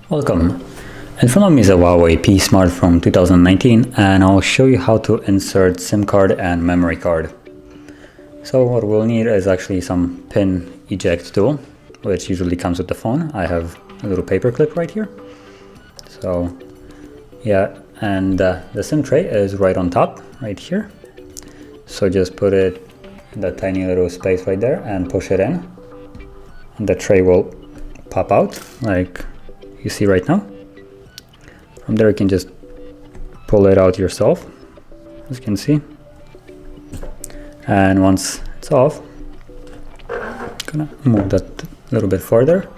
Welcome. In front of me is a HUAWEI P Smart from 2019, and I'll show you how to insert SIM card and memory card. So what we'll need is actually some pin eject tool, which usually comes with the phone. I have a little paper clip right here. So yeah, and the SIM tray is right on top, right here. So just put it in that tiny little space right there and push it in. And the tray will pop out like you see right now. From there you can just pull it out yourself, as you can see. And once it's off, I'm gonna move that a little bit further.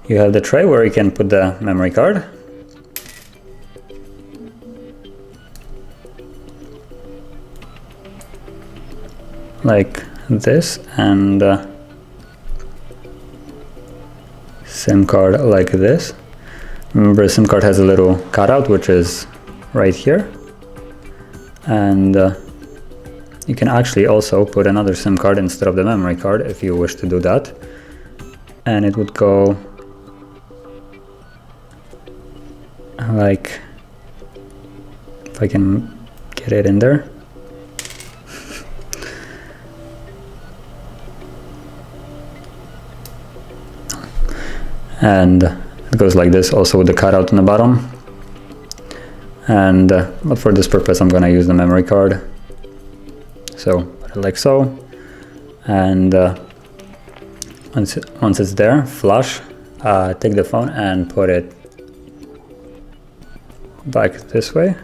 You have the tray where you can put the memory card. Like this, and SIM card like this. Remember, SIM card has a little cutout, which is right here. And you can actually also put another SIM card instead of the memory card if you wish to do that. And it would go like, if I can get it in there. And it goes like this, also with the cutout on the bottom. And but for this purpose I'm gonna use the memory card. So put it like so, and once it's there, flush, take the phone and put it back this way.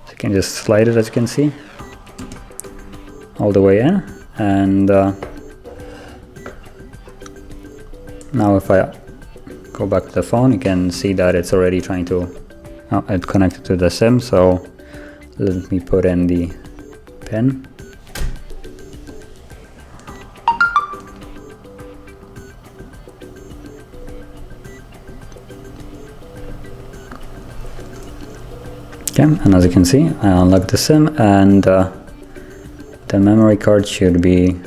So you can just slide it, as you can see, all the way in. And now if I go back to the phone, you can see that it's already trying to, it's connected to the SIM, so let me put in the pin. Okay, and as you can see, I unlock the SIM, and the memory card should be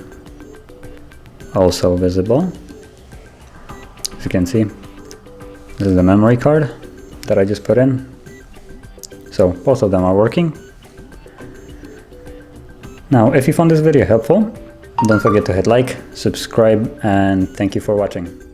also visible. As you can see, this is the memory card that I just put in. So both of them are working. Now, if you found this video helpful, don't forget to hit like, subscribe, and thank you for watching.